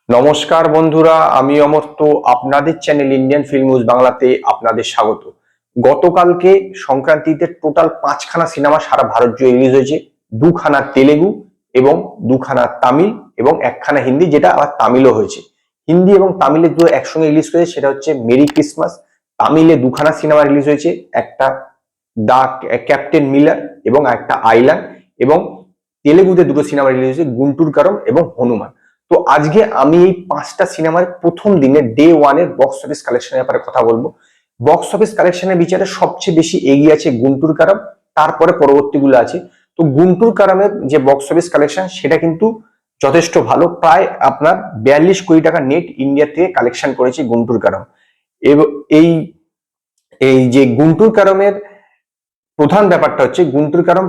নমস্কার বন্ধুরা, আমি অমর্ত্য। আপনাদের চ্যানেল ইন্ডিয়ান ফিল্ম নিউজ বাংলাতে আপনাদের স্বাগত। গতকালকে সংক্রান্তিতে টোটাল 5খানা সিনেমা সারা ভারত জুড়ে রিলিজ হয়েছে। 2খানা তেলেগু এবং 2খানা তামিল এবং 1খানা হিন্দি, যেটা আবার তামিলও হয়েছে। হিন্দি এবং তামিলে দুটো একসঙ্গে রিলিজ করেছে, সেটা হচ্ছে মেরি ক্রিসমাস। তামিলে 2খানা সিনেমা রিলিজ হয়েছে, একটা দা ক্যাপ্টেন মিলার এবং একটা আইল্যান্ড, এবং তেলেগুতে দুটো সিনেমা রিলিজ হয়েছে, গুন্টুর কারম এবং হনুমান। তো আজকে আমি এই 5টা সিনেমার প্রথম দিনে ডে ওয়ানের বক্স অফিস কালেকশনের ব্যাপারে কথা বলবো। বক্স অফিস কালেকশনের বিচারে সবচেয়ে বেশি এগিয়ে আছে গুন্টুর কারাম, তারপরে পরবর্তীগুলো আছে। তো গুন্টুর কারামের যে বক্স অফিস কালেকশন সেটা কিন্তু যথেষ্ট ভালো, প্রায় আপনার 42 কোটি টাকা নেট ইন্ডিয়া থেকে কালেকশন করেছে গুন্টুর কারাম। এবং এই এই যে গুন্টুর কারামের প্রধান ব্যাপারটা হচ্ছে, গুন্টুর কারম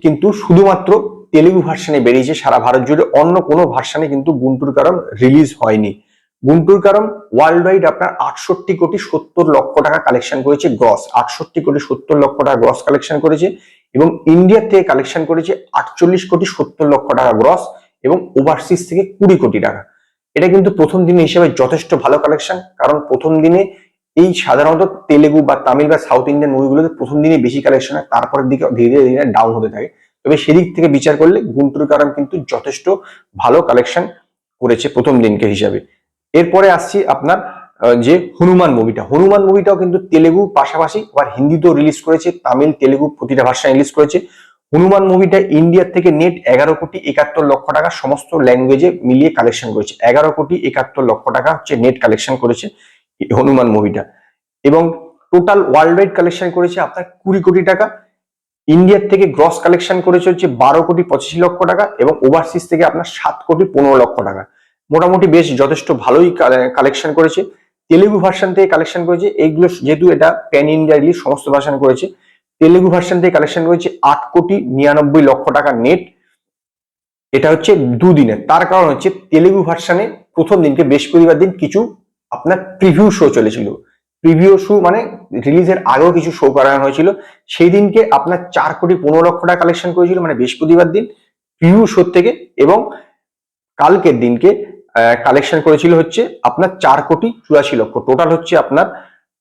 কিন্তু শুধুমাত্র তেলেগু ভার্সনে বেরিয়েছে সারা ভারত জুড়ে, অন্য কোনো ভার্সনে কিন্তু গুন্টুর কারম রিলিজ হয়নি। গুন্টুর কারম ওয়ার্ল্ড ওয়াইড আপনার 68 কোটি 70 লক্ষ টাকা কালেকশন করেছে গ্রস, 68 কোটি 70 লক্ষ টাকা গ্রস কালেকশন করেছে। এবং ইন্ডিয়া থেকে কালেকশন করেছে 48 কোটি 70 লক্ষ টাকা গ্রস, এবং ওভারসিজ থেকে 20 কোটি টাকা। এটা কিন্তু প্রথম দিনে হিসেবে যথেষ্ট ভালো কালেকশন, কারণ প্রথম দিনে এই সাধারণত তেলেগু বা তামিল বা সাউথ ইন্ডিয়ান মুভিগুলোতে প্রথম দিনে বেশি কালেকশন হয়, তারপরের দিকে ধীরে ধীরে ডাউন হতে থাকে। তবে সেদিক থেকে বিচার করলে গুন্টুর কারাম কিন্তু যথেষ্ট ভালো কালেকশন করেছে প্রথম দিনকে হিসাবে। এরপরে আসছি আপনার যে হনুমান মুভিটাও কিন্তু তেলেগু পাশাপাশি আবার হিন্দিতেও রিলিজ করেছে, তামিল তেলেগু প্রতিটা ভাষায় রিলিজ করেছে। হনুমান মুভিটা ইন্ডিয়া থেকে নেট 11 কোটি 71 লক্ষ টাকা সমস্ত ল্যাঙ্গুয়েজে মিলিয়ে কালেকশন করেছে। 11 কোটি 71 লক্ষ টাকা হচ্ছে নেট কালেকশন করেছে হনুমান মুভিটা। এবং টোটাল ওয়ার্ল্ড ওয়াইড কালেকশন করেছে আপনার 20 কোটি টাকা। ইন্ডিয়ার থেকে গ্রস কালেকশন করেছে হচ্ছে 12 কোটি 85 লক্ষ টাকা, এবং ওভারসিজ থেকে আপনার 7 কোটি 15 লক্ষ টাকা। মোটামুটি বেশ যথেষ্ট ভালোই কালেকশন করেছে। তেলেগু ভার্সন থেকে কালেকশন করেছে, এইগুলো যেহেতু এটা প্যান ইন্ডিয়া রিলিজ সমস্ত ভার্সন করেছে। তেলেগু ভার্সন থেকে কালেকশন করেছে 8 কোটি 99 লক্ষ টাকা নেট। এটা হচ্ছে দুদিনের। তার কারণ হচ্ছে তেলেগু ভার্সনে প্রথম দিনকে বৃহস্পতিবার দিন কিছু আপনার প্রিভিউ শো চলেছিল। প্রিভিউ শো মানে রিলিজের আগেও কিছু শো করানো হয়েছিল। সেই দিনকে আপনার 4 কোটি 15 লক্ষ টাকা কালেকশন করেছিল, মানে বৃহস্পতিবার দিন প্রিভিউ শো থেকে। এবং কালকের দিনকে কালেকশন করেছিল হচ্ছে আপনার 4 কোটি 84 লক্ষ। টোটাল হচ্ছে আপনার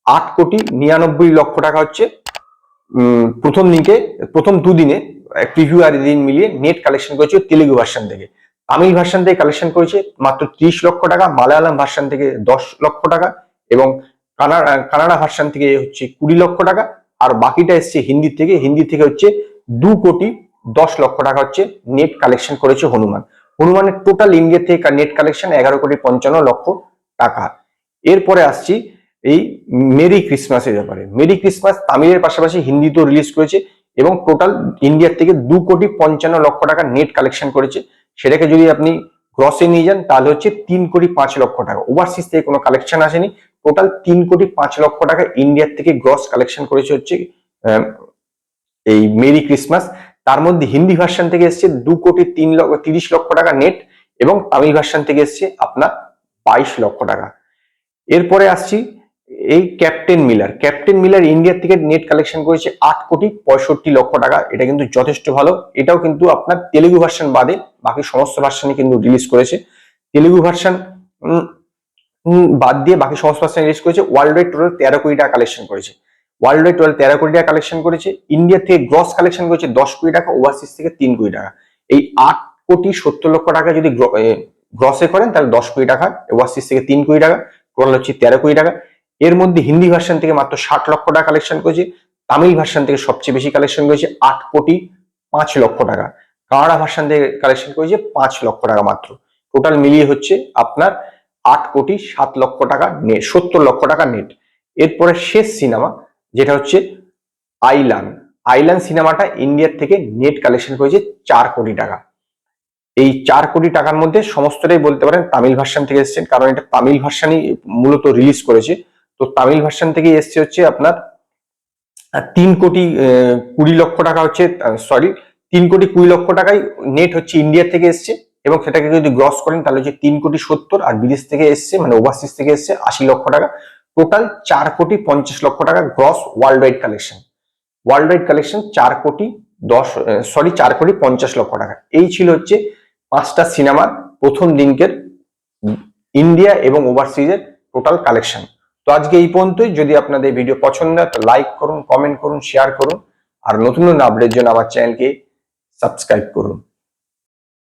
8 কোটি 99 লক্ষ টাকা হচ্ছে প্রথম দিনকে, প্রথম দুদিনে প্রিভিউ আর দিন মিলিয়ে নেট কালেকশন করেছে তেলেগু ভার্সন থেকে। তামিল ভার্সন থেকে কালেকশন করেছে মাত্র 30 লক্ষ টাকা, মালায়ালাম ভার্সন থেকে 10 লক্ষ টাকা, এবং কানাডা ভার্সন থেকে হচ্ছে 20 লক্ষ টাকা। আর বাকিটা এসছে হিন্দি থেকে হচ্ছে 2 কোটি 10 লক্ষ টাকা হচ্ছে নেট কালেকশন করেছে হনুমান। হনুমানের টোটাল ইন্ডিয়া থেকে নেট কালেকশন 11 কোটি 55 লক্ষ টাকা। এরপরে আসছি এই মেরি ক্রিসমাসের ব্যাপারে। মেরি ক্রিসমাস তামিলের পাশাপাশি হিন্দিতেও রিলিজ করেছে, এবং টোটাল ইন্ডিয়ার থেকে 2 কোটি 55 লক্ষ টাকা নেট কালেকশন করেছে। সেটাকে যদি আপনি গ্রসে নিয়ে যান তাহলে হচ্ছে 3 কোটি 5 লক্ষ টাকা। ওভারসিজ থেকে কোনো কালেকশন আসেনি। টোটাল 3 কোটি 5 লক্ষ টাকা ইন্ডিয়ার থেকে গ্রস কালেকশন করেছে হচ্ছে এই মেরি ক্রিসমাস। তার মধ্যে হিন্দি ভার্সন থেকে এসছে 2 কোটি 30 লক্ষ টাকা নেট, এবং তামিল ভার্সন থেকে এসছে আপনার 22 লক্ষ টাকা। এরপরে আসছি এই ক্যাপ্টেন মিলার ইন্ডিয়া থেকে নেট কালেকশন করেছে 8 কোটি 65 লক্ষ টাকা। এটা কিন্তু যথেষ্ট ভালো। এটাও কিন্তু আপনার তেলেগু ভার্সন বাদে বাকি সমস্ত ভার্সনে কিন্তু রিলিজ করেছে। তেলেগু ভার্সন বাদ দিয়ে বাকি সমস্ত ভার্সন রিলিজ করেছে। ওয়ার্ল্ড ওয়াইড টোটাল 13 কোটি টাকা কালেকশন করেছে। ওয়ার্ল্ড ওয়াইড টোটাল 13 কোটি টাকা কালেকশন করেছে। ইন্ডিয়া থেকে গ্রস কালেকশন করেছে 10 কোটি টাকা, ওভারসিজ থেকে 3 কোটি টাকা। এই 8 কোটি 70 লক্ষ টাকা যদি গ্রসে করেন তাহলে 10 কোটি টাকা, ওভারসিজ থেকে 3 কোটি টাকা, টোটাল হচ্ছে 13 কোটি টাকা। এর মধ্যে হিন্দি ভার্সন থেকে মাত্র 60 লক্ষ টাকা কালেকশন করেছে। তামিল ভার্সন থেকে সবচেয়ে বেশি কালেকশন করেছে 8 কোটি 5 লক্ষ টাকা। কানাডা ভার্সন থেকে কালেকশন করেছে 5 লক্ষ টাকা মাত্র। টোটাল মিলিয়ে হচ্ছে আপনার 8 কোটি 7 লক্ষ টাকা নেট, 70 লক্ষ টাকা নেট। এরপরে শেষ সিনেমা যেটা হচ্ছে আইল্যান্ড সিনেমাটা ইন্ডিয়ার থেকে নেট কালেকশন করেছে 4 কোটি টাকা। এই 4 কোটি টাকার মধ্যে সমস্তটাই বলতে পারেন তামিল ভার্সন থেকে এসছে, কারণ এটা তামিল ভার্সনই মূলত রিলিজ করেছে। তো তামিল ভার্সন থেকে এসছে হচ্ছে আপনার 3 কোটি 20 লক্ষ টাকা হচ্ছে, সরি 3 কোটি 20 লক্ষ টাকায় নেট হচ্ছে ইন্ডিয়া থেকে এসছে। এবং সেটাকে যদি গ্রস করেন তাহলে হচ্ছে 3 কোটি 70, আর বিদেশ থেকে এসছে মানে ওভারসিজ থেকে এসছে 80 লক্ষ টাকা। টোটাল 4 কোটি 50 লক্ষ টাকা গ্রস ওয়ার্ল্ড ওয়াইড কালেকশন। 4 কোটি 50 লক্ষ টাকা। এই ছিল হচ্ছে 5টা সিনেমার প্রথম দিনকের ইন্ডিয়া এবং ওভারসিজের টোটাল কালেকশন। তো আজকে এই পর্যন্তই। যদি আপনাদের ভিডিও পছন্দ হয় তো লাইক করুন, কমেন্ট করুন, শেয়ার করুন, আর নতুন নতুন আপডেটের জন্য আমার চ্যানেলকে সাবস্ক্রাইব করুন।